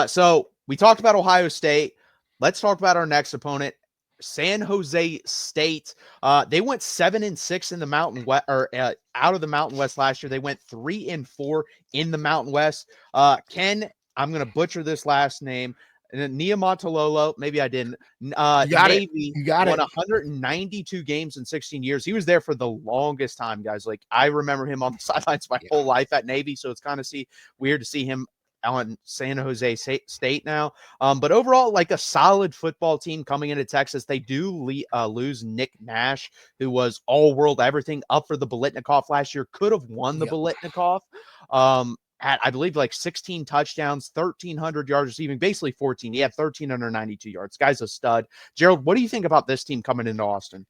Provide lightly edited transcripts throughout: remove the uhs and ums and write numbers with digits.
So we talked about Ohio State. Let's talk about our next opponent, San Jose State. They went 7-6 in the Mountain West, or out of the Mountain West last year. They went 3-4 in the Mountain West. Ken, I'm going to butcher this last name. Niumatalolo, maybe I didn't. You got Navy it. You got won it. 192 games in 16 years. He was there for the longest time, guys. Like, I remember him on the sidelines my whole life at Navy, so it's kind of weird to see him on San Jose State now. But overall, like a solid football team coming into Texas. They do lose Nick Nash, who was all-world everything, up for the Biletnikoff last year. Could have won the Biletnikoff. At, I believe, like 16 touchdowns, 1,300 yards receiving, basically 14. He had 1,392 yards. Guy's a stud. Gerald, what do you think about this team coming into Austin?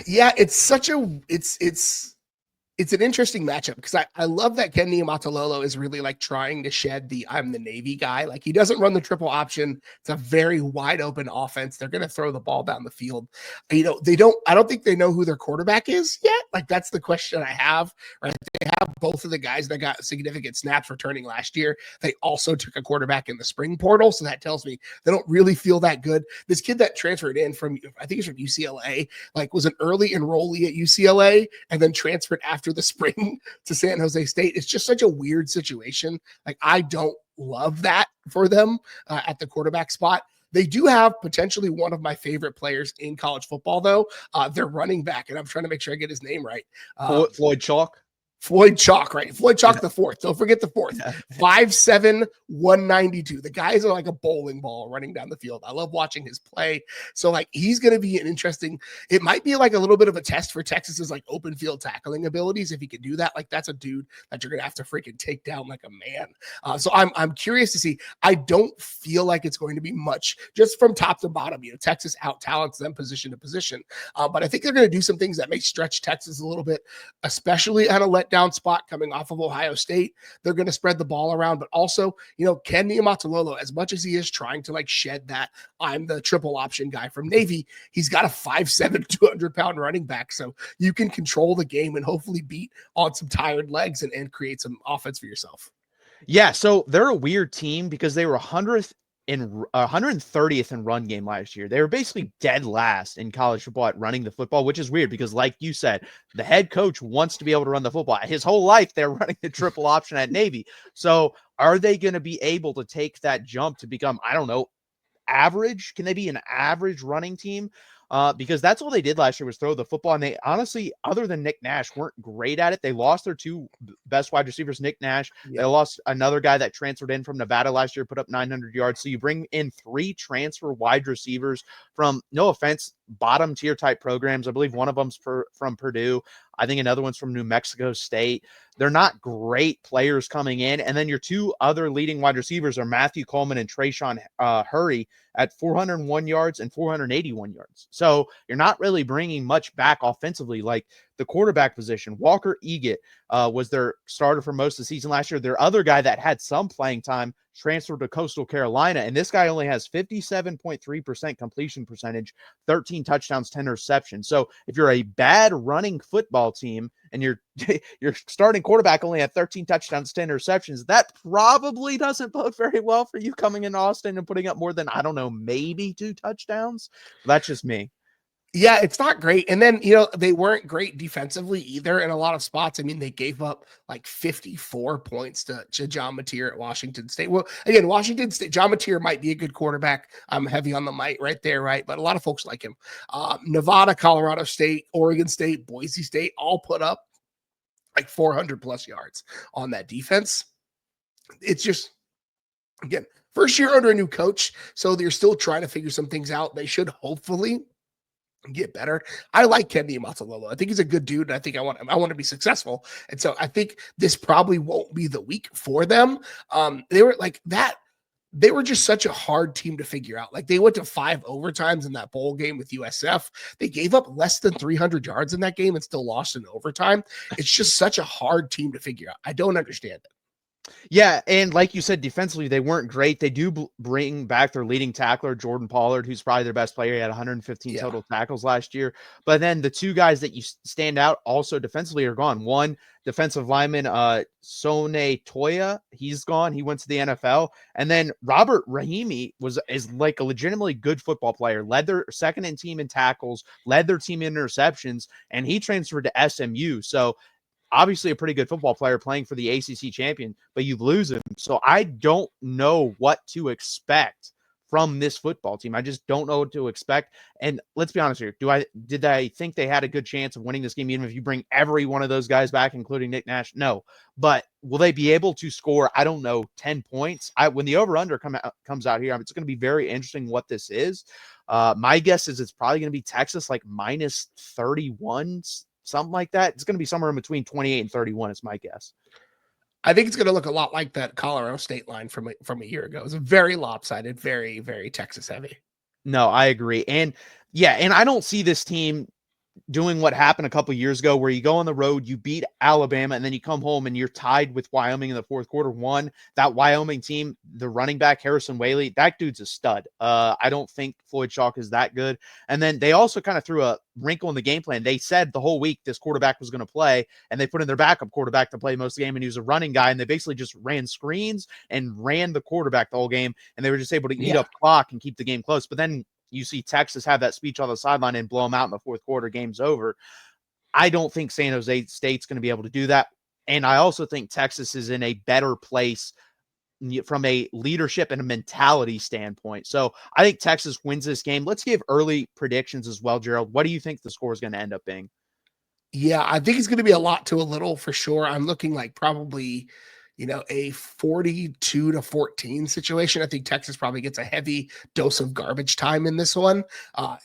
Yeah, it's an interesting matchup because I love that Ken Niumatalolo is really like trying to shed the I'm the Navy guy. Like, he doesn't run the triple option. It's a very wide open offense. They're going to throw the ball down the field. I don't think they know who their quarterback is yet. Like, that's the question I have, right? They have both of the guys that got significant snaps returning last year. They also took a quarterback in the spring portal. So that tells me they don't really feel that good. This kid that transferred in from, I think it's from UCLA, like was an early enrollee at UCLA and then transferred after the spring to San Jose State. It's just such a weird situation. Like, I don't love that for them at the quarterback spot. They do have potentially one of my favorite players in college football, though. They're running back, and I'm trying to make sure I get his name right. Floyd Chalk. Floyd Chalk, right? Floyd Chalk the fourth. Don't forget the fourth. 5'7", 192. The guys are like a bowling ball running down the field. I love watching his play. So, like, he's going to be an interesting, it might be like a little bit of a test for Texas's like open field tackling abilities. If he can do that, like, that's a dude that you're going to have to freaking take down like a man. So I'm curious to see. I don't feel like it's going to be much just from top to bottom. You know, Texas out talents them position to position. But I think they're going to do some things that may stretch Texas a little bit, especially at a letdown spot coming off of Ohio State. They're going to spread the ball around, but also, you know, Ken Niumatalolo, as much as he is trying to like shed that I'm the triple option guy from Navy, he's got a 5'7", 200-pound running back. So you can control the game and hopefully beat on some tired legs and create some offense for yourself. Yeah, so they're a weird team because they were 130th in run game last year. They were basically dead last in college football at running the football, which is weird because, like you said, the head coach wants to be able to run the football. His whole life, they're running the triple option at Navy. So are they going to be able to take that jump to become, I don't know, average? Can they be an average running team? Because that's all they did last year was throw the football. And they honestly, other than Nick Nash, weren't great at it. They lost their two best wide receivers, Nick Nash. They lost another guy that transferred in from Nevada last year, put up 900 yards. So you bring in 3 transfer wide receivers from, no offense, bottom tier type programs. I believe one of them's from Purdue. I think another one's from New Mexico State. They're not great players coming in. And then your 2 other leading wide receivers are Matthew Coleman and Trayshawn Hurry at 401 yards and 481 yards. So you're not really bringing much back offensively. Like the quarterback position, Walker Eggett was their starter for most of the season last year. Their other guy that had some playing time transferred to Coastal Carolina, and this guy only has 57.3% completion percentage, 13 touchdowns, 10 receptions. So if you're a bad running football team and your starting quarterback only had 13 touchdowns, 10 receptions, that probably doesn't bode very well for you coming in Austin and putting up more than, I don't know, maybe 2 touchdowns. That's just me. Yeah, it's not great. And then, you know, they weren't great defensively either in a lot of spots. I mean, they gave up like 54 points to John Mateer at Washington State. Well, again, Washington State, John Mateer might be a good quarterback. I'm heavy on the might right there, right? But a lot of folks like him. Nevada, Colorado State, Oregon State, Boise State all put up like 400 plus yards on that defense. It's just, again, first year under a new coach. So they're still trying to figure some things out. They should hopefully get better. I like Ken Niumatalolo. I think he's a good dude. And I think I want to be successful. And so I think this probably won't be the week for them. They were like that. They were just such a hard team to figure out. Like they went to 5 overtimes in that bowl game with USF. They gave up less than 300 yards in that game and still lost in overtime. It's just such a hard team to figure out. I don't understand it. Yeah, and like you said, defensively, they weren't great. They do bring back their leading tackler, Jordan Pollard, who's probably their best player. He had 115 Yeah. total tackles last year. But then the two guys that you stand out also defensively are gone. One defensive lineman, Sone Toya, he's gone. He went to the NFL. And then Robert Rahimi is like a legitimately good football player, led their second in team in tackles, led their team in interceptions, and he transferred to SMU. So obviously a pretty good football player playing for the ACC champion, but you lose him. So I don't know what to expect from this football team. I just don't know what to expect. And let's be honest here. Did I think they had a good chance of winning this game, even if you bring every one of those guys back, including Nick Nash? No. But will they be able to score, I don't know, 10 points? When the over-under comes out here, it's going to be very interesting what this is. My guess is it's probably going to be Texas like minus 31, something like that. It's going to be somewhere in between 28 and 31 is my guess. I think it's going to look a lot like that Colorado State line from a year ago. It's very lopsided, very, very Texas heavy. No, I agree. And yeah, and I don't see this team doing what happened a couple years ago where you go on the road, you beat Alabama, and then you come home and you're tied with Wyoming in the fourth quarter. That Wyoming team, the running back, Harrison Whaley, that dude's a stud. I don't think Floyd Chalk is that good. And then they also kind of threw a wrinkle in the game plan. They said the whole week this quarterback was going to play, and they put in their backup quarterback to play most of the game, and he was a running guy, and they basically just ran screens and ran the quarterback the whole game, and they were just able to eat up clock and keep the game close. But then you see Texas have that speech on the sideline and blow them out in the fourth quarter, game's over. I don't think San Jose State's going to be able to do that. And I also think Texas is in a better place from a leadership and a mentality standpoint. So I think Texas wins this game. Let's give early predictions as well, Gerald. What do you think the score is going to end up being? Yeah, I think it's going to be a lot to a little for sure. I'm looking like probably, a 42-14 situation. I think Texas probably gets a heavy dose of garbage time in this one.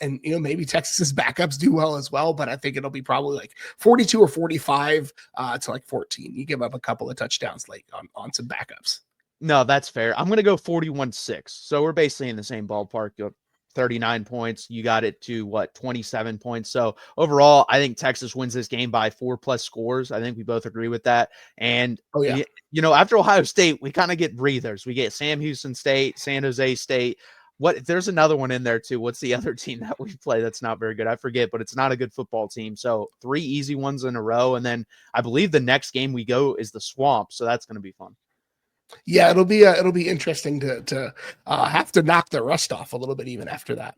And maybe Texas's backups do well as well, but I think it'll be probably like 42 or 45 to like 14. You give up a couple of touchdowns late on some backups. No, that's fair. I'm going to go 41-6. So we're basically in the same ballpark. 39 points. You got it to 27 points. So overall, I think Texas wins this game by 4+ scores. I think we both agree with that. And, after Ohio State, we kind of get breathers. We get Sam Houston State, San Jose State. There's another one in there too. What's the other team that we play that's not very good? I forget, but it's not a good football team. So 3 easy ones in a row. And then I believe the next game we go is the Swamp. So that's going to be fun. Yeah, it'll be interesting to have to knock the rust off a little bit even after that.